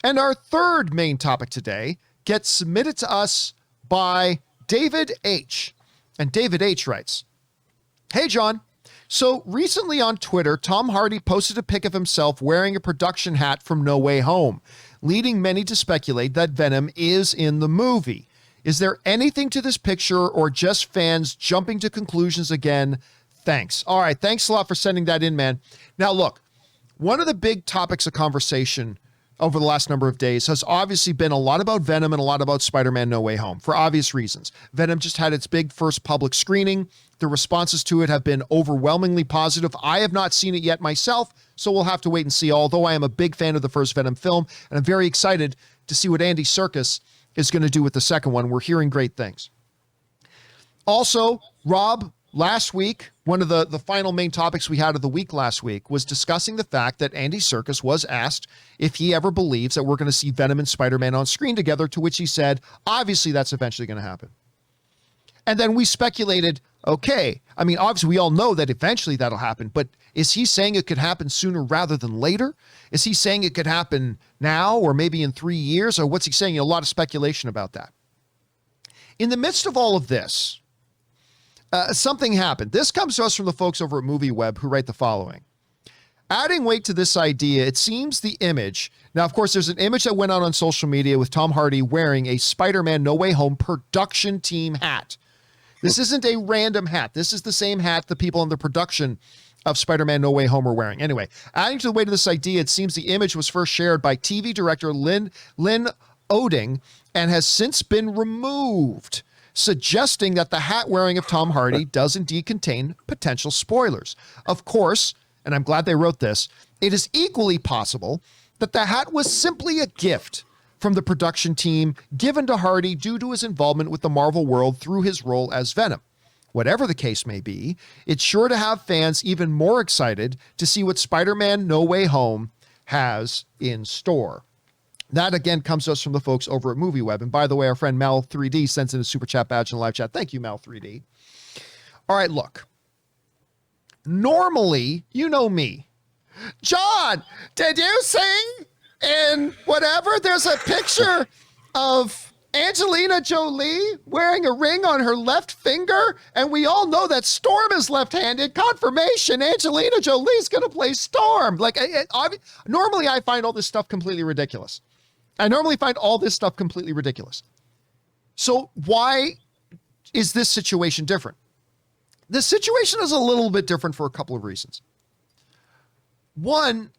And our third main topic today gets submitted to us by David H. And David H. writes, "Hey, John. So recently on Twitter, Tom Hardy posted a pic of himself wearing a production hat from No Way Home, leading many to speculate that Venom is in the movie. Is there anything to this picture or just fans jumping to conclusions again? Thanks." All right. Thanks a lot for sending that in, man. Now, look, one of the big topics of conversation over the last number of days has obviously been a lot about Venom and a lot about SpiderMan No Way Home for obvious reasons. Venom just had its big first public screening. The responses to it have been overwhelmingly positive. I have not seen it yet myself, so we'll have to wait and see, although I am a big fan of the first Venom film, and I'm very excited to see what Andy Serkis is going to do with the second one. We're hearing great things. Also, Rob, last week, one of the final main topics we had of the week last week was discussing the fact that Andy Serkis was asked if he ever believes that we're going to see Venom and Spider-Man on screen together, to which he said, obviously that's eventually going to happen. And then we speculated, okay, I mean, obviously we all know that eventually that'll happen, but is he saying it could happen sooner rather than later? Is he saying it could happen now or maybe in 3 years? Or what's he saying? A lot of speculation about that. In the midst of all of this, something happened. This comes to us from the folks over at MovieWeb who write the following. Adding weight to this idea, it seems the image. Now, of course, there's an image that went out on social media with Tom Hardy wearing a Spider-Man No Way Home production team hat. This isn't a random hat. This is the same hat the people in the production of Spider-Man No Way Home are wearing. Anyway, adding to the weight of this idea, it seems the image was first shared by TV director Lynn Oding and has since been removed, suggesting that the hat wearing of Tom Hardy does indeed contain potential spoilers. Of course, and I'm glad they wrote this, it is equally possible that the hat was simply a gift from the production team given to Hardy due to his involvement with the Marvel world through his role as Venom. Whatever the case may be, it's sure to have fans even more excited to see what Spider-Man No Way Home has in store. That, again, comes to us from the folks over at MovieWeb. And by the way, our friend Mel3D sends in a super chat badge in the live chat. Thank you, Mel3D. All right, look. Normally, you know me. John, did you sing in whatever? There's a picture of Angelina Jolie wearing a ring on her left finger, and we all know that Storm is left-handed. Confirmation, Angelina Jolie's going to play Storm. Normally, I find all this stuff completely ridiculous. So why is this situation different? This situation is a little bit different for a couple of reasons. One,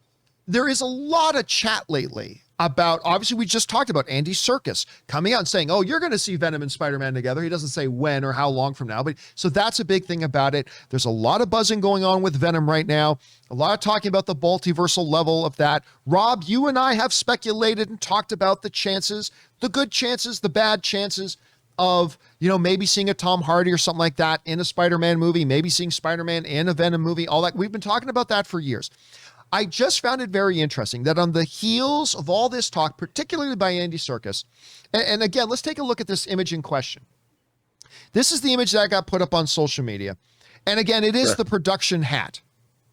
there is a lot of chat lately about, obviously we just talked about Andy Serkis coming out and saying, oh, you're going to see Venom and Spider-Man together. He doesn't say when or how long from now, but so that's a big thing about it. There's a lot of buzzing going on with Venom right now. A lot of talking about the multiversal level of that. Rob, you and I have speculated and talked about the chances, the good chances, the bad chances of, maybe seeing a Tom Hardy or something like that in a Spider-Man movie, maybe seeing Spider-Man in a Venom movie, all that. We've been talking about that for years. I just found it very interesting that on the heels of all this talk, particularly by Andy Serkis, and again, let's take a look at this image in question. This is the image that got put up on social media. And again, it is the production hat.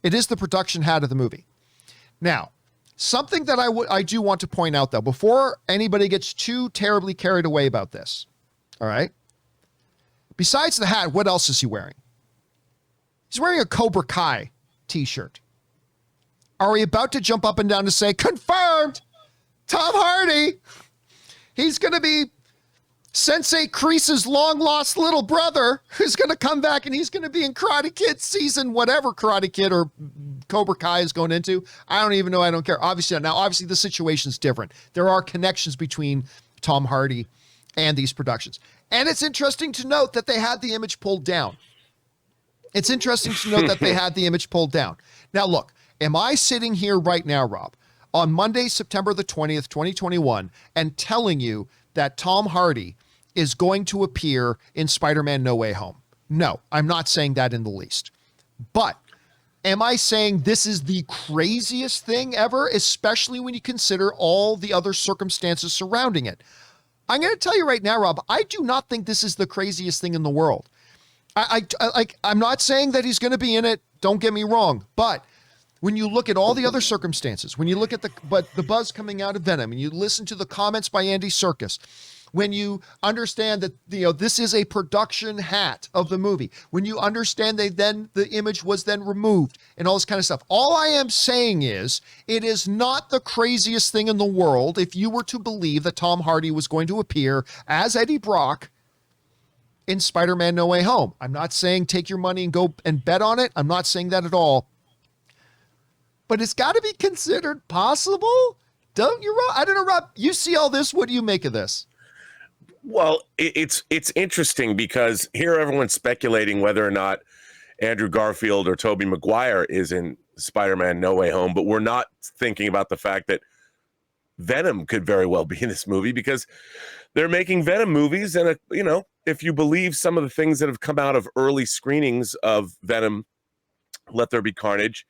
It is the production hat of the movie. Now, something that I do want to point out, though, before anybody gets too terribly carried away about this, all right? Besides the hat, what else is he wearing? He's wearing a Cobra Kai t-shirt. Are we about to jump up and down to say, confirmed, Tom Hardy, he's going to be Sensei Kreese's long-lost little brother who's going to come back and he's going to be in Karate Kid season, whatever Karate Kid or Cobra Kai is going into. I don't even know. I don't care. Obviously the situation's different. There are connections between Tom Hardy and these productions. And it's interesting to note that they had the image pulled down. Now, look, am I sitting here right now, Rob, on Monday, September the 20th, 2021, and telling you that Tom Hardy is going to appear in Spider-Man No Way Home? No, I'm not saying that in the least. But am I saying this is the craziest thing ever, especially when you consider all the other circumstances surrounding it? I'm going to tell you right now, Rob, I do not think this is the craziest thing in the world. I'm not saying that he's going to be in it. Don't get me wrong. But When you look at all the other circumstances, when you look at the buzz coming out of Venom, and you listen to the comments by Andy Serkis, when you understand that this is a production hat of the movie, when you understand the image was then removed and all this kind of stuff. All I am saying is it is not the craziest thing in the world if you were to believe that Tom Hardy was going to appear as Eddie Brock in Spider-Man No Way Home. I'm not saying take your money and go and bet on it. I'm not saying that at all. But it's got to be considered possible. Don't you, Rob? I don't know, Rob. You see all this. What do you make of this? Well, it's interesting because here everyone's speculating whether or not Andrew Garfield or Tobey Maguire is in Spider-Man No Way Home, but we're not thinking about the fact that Venom could very well be in this movie because they're making Venom movies. And, if you believe some of the things that have come out of early screenings of Venom, Let There Be Carnage,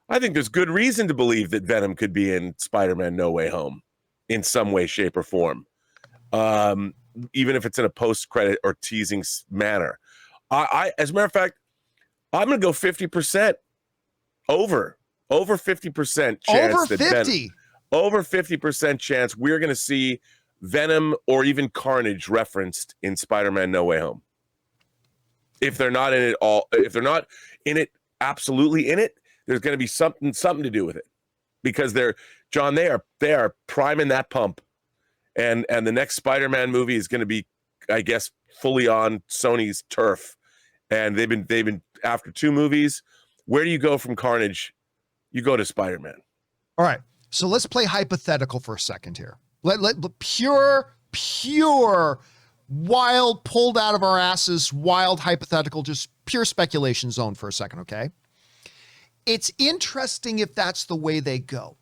I think there's good reason to believe that Venom could be in Spider-Man No Way Home in some way, shape, or form. Even if it's in a post-credit or teasing manner. I as a matter of fact, I'm going to go 50% over 50% chance. Over 50? Over 50% chance we're going to see Venom or even Carnage referenced in Spider-Man No Way Home. If they're not in it all, if they're not in it, absolutely in it, there's going to be something to do with it. Because they are priming that pump. And the next Spider-Man movie is going to be, I guess, fully on Sony's turf. And they've been after 2 movies. Where do you go from Carnage? You go to Spider-Man. All right. So let's play hypothetical for a second here. Let pure wild, pulled out of our asses, wild hypothetical, just pure speculation zone for a second, okay? It's interesting if that's the way they go.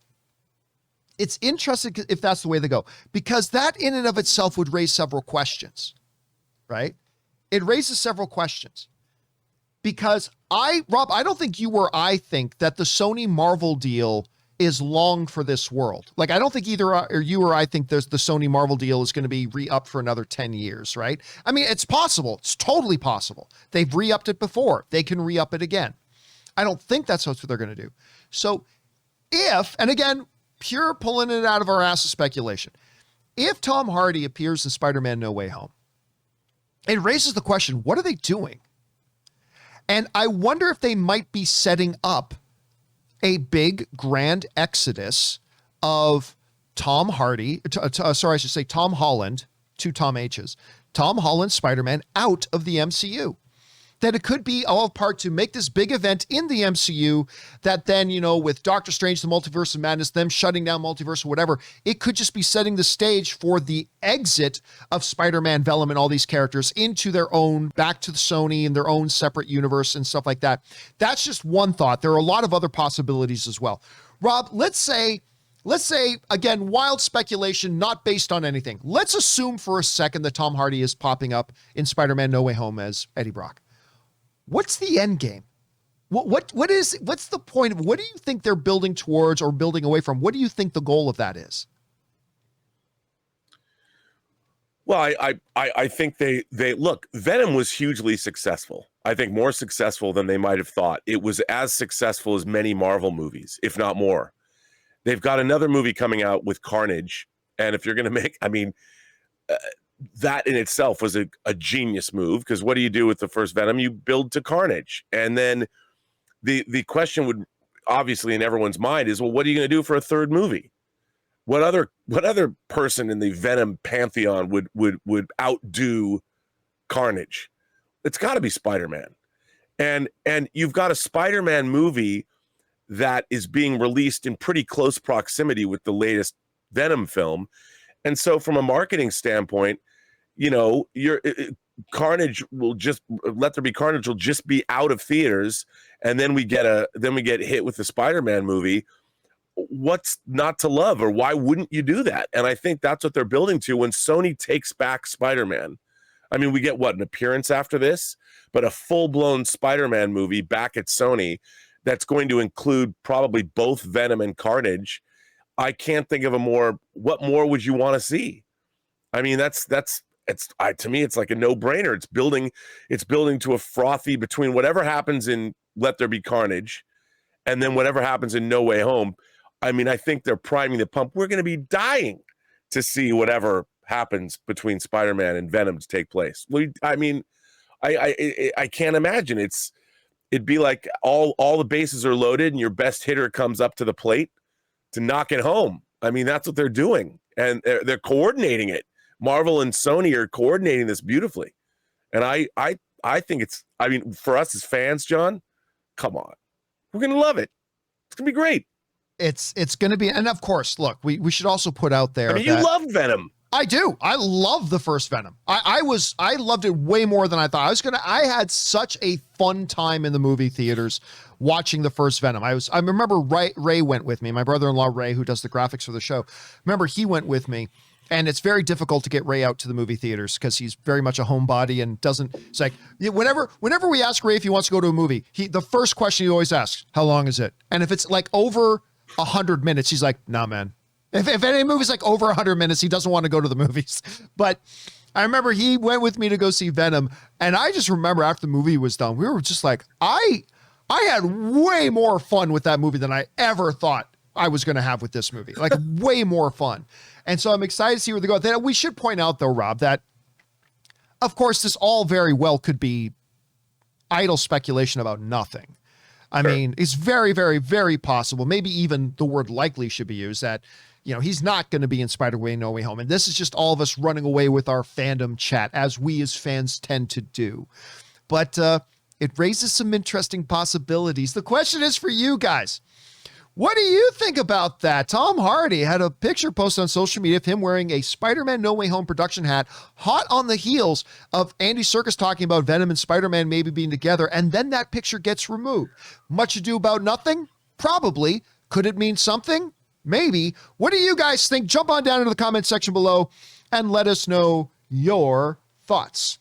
It's interesting if that's the way they go, because that in and of itself would raise several questions, right? It raises several questions because Rob, I don't think you or I think that the Sony Marvel deal is long for this world. Like, I don't think either or you or I think the Sony Marvel deal is going to be re-upped for another 10 years, right? I mean, it's possible. It's totally possible. They've re-upped it before. They can re-up it again. I don't think that's what they're going to do. So if, and again, pure pulling it out of our ass of speculation, if Tom Hardy appears in Spider-Man No Way Home, it raises the question, what are they doing? And I wonder if they might be setting up a big grand exodus of Tom Hardy, I should say Tom Holland, 2 Tom H's, Tom Holland Spider-Man out of the MCU. That it could be all part to make this big event in the MCU that then, with Doctor Strange, the Multiverse of Madness, them shutting down Multiverse or whatever, it could just be setting the stage for the exit of Spider-Man, Venom, and all these characters into their own, back to the Sony and their own separate universe and stuff like that. That's just one thought. There are a lot of other possibilities as well. Rob, let's say, again, wild speculation, not based on anything. Let's assume for a second that Tom Hardy is popping up in Spider-Man No Way Home as Eddie Brock. What's the end game? What's the point of, what do you think they're building towards or building away from? What do you think the goal of that is? Well, I think they look, Venom was hugely successful. I think more successful than they might have thought. It was as successful as many Marvel movies, if not more. They've got another movie coming out with Carnage. And if you're going to that in itself was a genius move, because what do you do with the first Venom? You build to Carnage. And then the question would obviously in everyone's mind is, well, what are you going to do for a third movie? What other person in the Venom pantheon would outdo Carnage? It's got to be Spider-Man. And you've got a Spider-Man movie that is being released in pretty close proximity with the latest Venom film. And so from a marketing standpoint, your Carnage will just, Let There Be Carnage will just be out of theaters, and then we get hit with the Spider-Man movie. What's not to love, or why wouldn't you do that? And I think that's what they're building to when Sony takes back Spider-Man. I mean, we get an appearance after this, but a full-blown Spider-Man movie back at Sony that's going to include probably both Venom and Carnage. I can't think of what more would you want to see? I mean, to me, it's like a no-brainer. It's building to a frothy between whatever happens in Let There Be Carnage And then whatever happens in No Way Home, I mean, I think they're priming the pump. We're going to be dying to see whatever happens between Spider-Man and Venom to take place. I mean, I can't imagine. It'd be like all the bases are loaded and your best hitter comes up to the plate to knock it home. I mean, that's what they're doing, and they're coordinating it. Marvel and Sony are coordinating this beautifully, and I think it's. I mean, for us as fans, John, come on, we're gonna love it. It's gonna be great. It's going to be, and of course, look, we should also put out there. I mean, you love Venom. I do. I love the first Venom. I loved it way more than I thought. I had such a fun time in the movie theaters watching the first Venom. I remember Ray went with me, my brother-in-law, Ray, who does the graphics for the show. Remember, he went with me, and it's very difficult to get Ray out to the movie theaters because he's very much a homebody and doesn't, it's like, whenever we ask Ray if he wants to go to a movie, the first question he always asks, how long is it? And if it's like over 100 minutes, he's like, nah, man. If any movie's like over 100 minutes, he doesn't want to go to the movies. But I remember he went with me to go see Venom. And I just remember after the movie was done, we were just like, I had way more fun with that movie than I ever thought I was going to have with this movie. Like way more fun. And so I'm excited to see where they go. Then we should point out though, Rob, that of course this all very well could be idle speculation about nothing. I mean, it's very, very, very possible. Maybe even the word likely should be used that, he's not going to be in Spider-Man No Way Home. And this is just all of us running away with our fandom chat, as we as fans tend to do. But it raises some interesting possibilities. The question is for you guys. What do you think about that? Tom Hardy had a picture posted on social media of him wearing a Spider-Man No Way Home production hat, hot on the heels of Andy Serkis talking about Venom and Spider-Man maybe being together, and then that picture gets removed. Much ado about nothing? Probably. Could it mean something? Maybe. What do you guys think? Jump on down into the comment section below and let us know your thoughts.